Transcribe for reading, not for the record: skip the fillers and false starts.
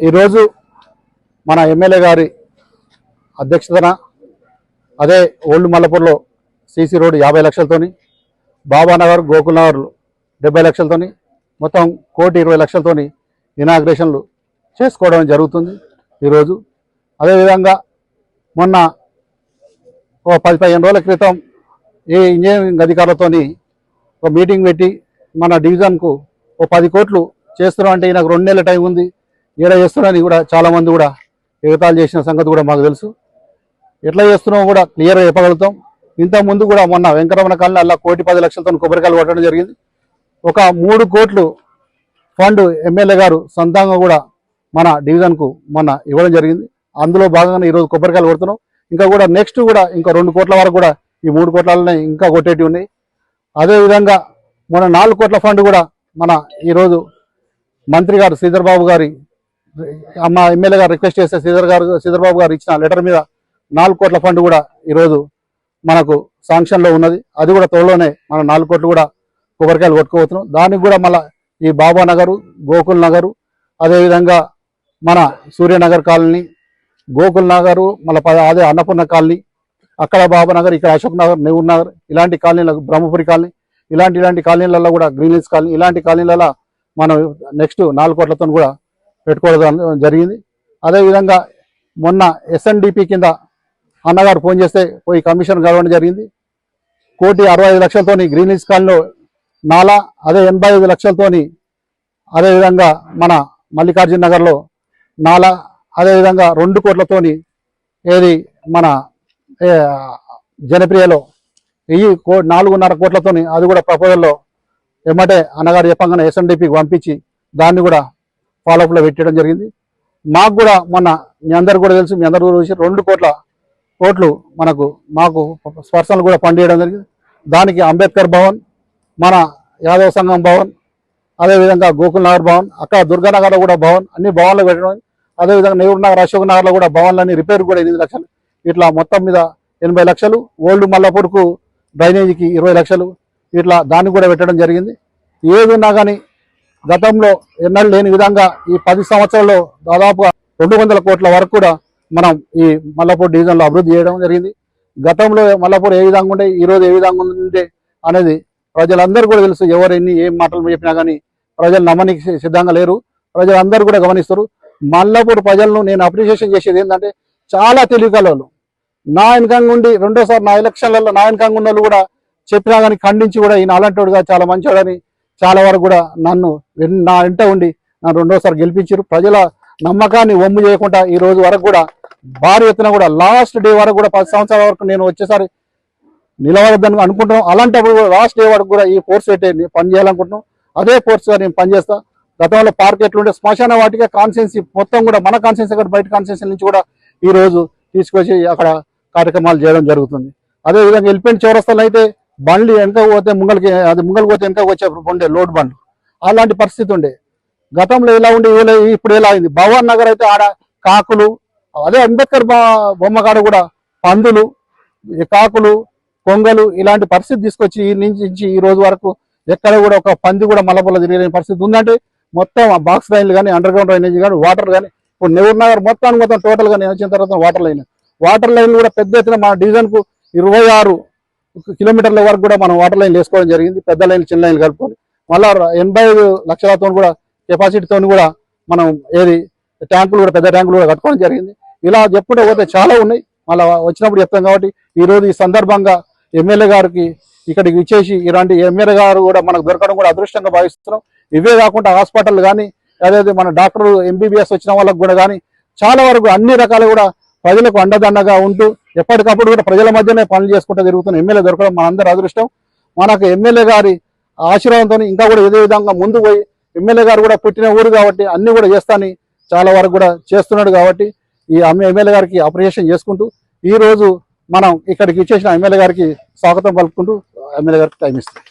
ఈరోజు మన ఎమ్మెల్యే గారి అధ్యక్షతన అదే ఓల్డ్ మల్లపూర్లో సీసీ రోడ్ 50 లక్షలతోని, బాబానగర్ గోకుల్ నగర్ 70 లక్షలతోని, మొత్తం 1,20 లక్షలతోని ఇనాగ్రేషన్లు చేసుకోవడం జరుగుతుంది ఈరోజు. అదేవిధంగా మొన్న 10-15 రోజుల క్రితం ఈ ఇంజనీరింగ్ అధికారులతోని ఒక మీటింగ్ పెట్టి మన డివిజన్కు 10 కోట్లు చేస్తున్నాం అంటే నాకు 2 నెలల టైం ఉంది, ఏడా చేస్తున్నారని కూడా చాలామంది కూడా ఎగతాళి చేసిన సంగతి కూడా మాకు తెలుసు. ఎట్లా చేస్తున్నామో కూడా క్లియర్గా చెప్పగలుగుతాం. ఇంతకుముందు కూడా మొన్న వెంకటరమణ కాలనీ అలా 1,10 లక్షలతో కొబ్బరికాయలు కొట్టడం జరిగింది. ఒక 3 కోట్లు ఫండ్ ఎమ్మెల్యే గారు సొంతంగా కూడా మన డివిజన్కు మొన్న ఇవ్వడం జరిగింది. అందులో భాగంగా ఈరోజు కొబ్బరికాయలు కొడుతున్నాం. ఇంకా కూడా నెక్స్ట్ కూడా ఇంకా 2 కోట్ల వరకు కూడా ఈ 3 కోట్లనే ఇంకా కొట్టేటివి ఉన్నాయి. అదేవిధంగా మన 4 కోట్ల ఫండ్ కూడా మన ఈరోజు మంత్రి గారు శ్రీధర్ బాబు గారి మా ఎమ్మెల్యే గారు రిక్వెస్ట్ చేస్తే శ్రీధర్ బాబు గారు ఇచ్చిన లెటర్ మీద 4 కోట్ల ఫండ్ కూడా ఈరోజు మనకు శాంక్షన్లో ఉన్నది. అది కూడా త్వరలోనే మనం 4 కోట్లు కూడా కొబ్బరికాయలు కొట్టుకోబోతున్నాం. దానికి కూడా మళ్ళీ ఈ బాబా నగరు, గోకుల్ నగరు, అదేవిధంగా మన సూర్యనగర్ కాలనీ, గోకుల్ నగరు, మళ్ళీ అదే అన్నపూర్ణ కాలనీ, అక్కడ బాబా నగర్, ఇక్కడ అశోక్ నగర్, నెహ్రూ నగర్, ఇలాంటి కాలనీలకు, బ్రహ్మపురి కాలనీ, ఇలాంటి కాలనీలలో కూడా గ్రీన్ హిల్స్ కాలనీ, ఇలాంటి కాలనీలలో మనం నెక్స్ట్ 4 కోట్లతో కూడా పెట్టుకోవడం జరిగింది. అదేవిధంగా మొన్న ఎస్ఎన్డిపి కింద అన్నగారు ఫోన్ చేస్తే పోయి కమిషన్ కలవడం జరిగింది. 1,65 లక్షలతోని గ్రీన్ హిల్స్ కాలనీలో నాలా, అదే 85 లక్షలతోని అదేవిధంగా మన మల్లికార్జున నగర్లో నాలా, అదేవిధంగా 2 కోట్లతోని ఏది మన జనప్రియలో 4.5 కోట్లతోని అది కూడా ప్రపోజల్లో ఏమంటే అన్నగారు చెప్పంగానే ఎస్ఎన్డిపికి పంపించి దాన్ని కూడా ఫాలోఅప్లో పెట్టడం జరిగింది. మాకు కూడా మొన్న మీ అందరు కూడా తెలుసు, మీ అందరూ చూసి 2 కోట్లు మాకు పర్సనల్ కూడా ఫండ్ చేయడం జరిగింది. దానికి అంబేద్కర్ భవన్, మన యాదవ సంఘం భవన్, అదేవిధంగా గోకుల్ నగర్ భవన్, అక్కడ దుర్గానగర్లో కూడా భవన్, అన్ని భవన్లు పెట్టడం. అదేవిధంగా నెహ్రూ నగర్, అశోక్ నగర్లో కూడా భవన్లన్నీ రిపేర్ కూడా 8 లక్షలు, ఇట్లా మొత్తం మీద 80 లక్షలు. ఓల్డ్ మల్లపూర్కు డ్రైనేజీకి 20 లక్షలు, ఇట్లా దాన్ని కూడా పెట్టడం జరిగింది. ఏదున్నా కానీ గతంలో ఎన్నడూ లేని విధంగా ఈ 10 సంవత్సరాల్లో దాదాపుగా 200 కోట్ల వరకు కూడా మనం ఈ మల్లపూర్ డివిజన్లో అభివృద్ధి చేయడం జరిగింది. గతంలో మల్లపూర్ ఏ విధంగా ఉండే, ఈరోజు ఏ విధంగా ఉండే అనేది ప్రజలందరూ కూడా తెలుసు. ఎవరు ఏం మాటలు చెప్పినా కానీ ప్రజలు నమ్మనికి సిద్ధంగా లేరు. ప్రజలందరూ కూడా గమనిస్తారు. మల్లపూర్ ప్రజలను నేను అప్రిషియేషన్ చేసేది ఏంటంటే చాలా తెలివికలవాళ్ళు. నా వెనకంగా ఉండి రెండోసారి నా ఎలక్షన్లలో నా వెనకంగా ఉన్న వాళ్ళు కూడా చెప్పినా కానీ ఖండించి కూడా ఈయన అలాంటివాడుగా చాలా మంచివాడని చాలా వరకు కూడా నన్ను నా వెంట ఉండి నన్ను 2వ సారి గెలిపించారు. ప్రజల నమ్మకాన్ని వమ్ము చేయకుండా ఈ రోజు వరకు కూడా భారీ ఎత్తున కూడా లాస్ట్ డే వరకు కూడా 10 సంవత్సరాల వరకు నేను వచ్చేసారి నిలవద్దని అనుకుంటున్నాం. అలాంటప్పుడు లాస్ట్ డే వరకు కూడా ఈ ఫోర్స్ పెట్టి పని చేయాలనుకుంటున్నాం. అదే ఫోర్స్గా నేను పనిచేస్తా. గతంలో పార్క్ ఎట్లుంటే శ్మశాన వాటిక కాన్స్టిట్యున్సీ మొత్తం కూడా మన కాన్స్టిట్యున్సీ కూడా బయట కాన్స్టిట్యున్సీ నుంచి కూడా ఈ రోజు తీసుకొచ్చి అక్కడ కార్యక్రమాలు చేయడం జరుగుతుంది. అదేవిధంగా ఎలిపెంట్ చౌరస్తాలో అయితే బండ్లు వెనక పోతే ముంగలు పోతే వెనక వచ్చే ఉండే లోడ్ బండ్లు, అలాంటి పరిస్థితి ఉండే. గతంలో ఎలా ఉండే ఇప్పుడు ఎలా అయింది. భవన్ నగర్ అయితే ఆడ కాకులు, అదే అంబేద్కర్ బొమ్మగాడ కూడా పందులు, కాకులు, కొంగలు, ఇలాంటి పరిస్థితి తీసుకొచ్చి ఈ నుంచి ఈ రోజు వరకు ఎక్కడ కూడా ఒక పంది కూడా మల్లపూర్లో తిరిగే పరిస్థితి ఉందంటే మొత్తం బాక్స్ రైన్లు కానీ, అండర్ గ్రౌండ్ డ్రైనేజ్ కానీ, వాటర్ కానీ, ఇప్పుడు నెహ్రూ నగర్ మొత్తం టోటల్గా నేను వచ్చిన తర్వాత వాటర్ లైన్ కూడా పెద్ద ఎత్తున మన డివిజన్కు 26 కిలోమీటర్ల వరకు కూడా మనం వాటర్ లైన్లు వేసుకోవడం జరిగింది. పెద్ద లైన్లు, చిన్న లైన్లు కలుపుకొని మళ్ళీ 85 లక్షలతో కూడా కెపాసిటీతో కూడా మనం ట్యాంకులు కూడా, పెద్ద ట్యాంకులు కూడా కట్టుకోవడం జరిగింది. ఇలా చెప్పుకుంటే పోతే చాలా ఉన్నాయి. మళ్ళీ వచ్చినప్పుడు చెప్తాం కాబట్టి ఈరోజు ఈ సందర్భంగా ఎమ్మెల్యే గారికి ఇక్కడికి ఇచ్చేసి ఇలాంటి ఎమ్మెల్యే గారు కూడా మనకు దొరకడం కూడా అదృష్టంగా భావిస్తున్నాం. ఇవే కాకుండా హాస్పిటల్ కానీ, అదే మన డాక్టర్ ఎంబీబీఎస్ వచ్చిన వాళ్ళకు కూడా కానీ చాలా వరకు అన్ని రకాలు కూడా ప్రజలకు అండదండగా ఉంటూ ఎప్పటికప్పుడు కూడా ప్రజల మధ్యనే పనులు చేసుకుంటూ తిరుగుతున్న ఎమ్మెల్యే దొరకడం మనందరి అదృష్టం. మనకు ఎమ్మెల్యే గారి ఆశీర్వాదంతో ఇంకా కూడా ఇదే విధంగా ముందు పోయి ఎమ్మెల్యే గారు కూడా పుట్టిన ఊరు కాబట్టి అన్ని కూడా చేస్తానని చాలా వరకు కూడా చేస్తున్నాడు. కాబట్టి ఈ ఎమ్మెల్యే గారికి అప్రిషియేషన్ చేసుకుంటూ ఈ రోజు మనం ఇక్కడికి ఇచ్చేసిన ఎమ్మెల్యే గారికి స్వాగతం పలుకుంటూ ఎమ్మెల్యే గారికి టైం ఇస్తాం.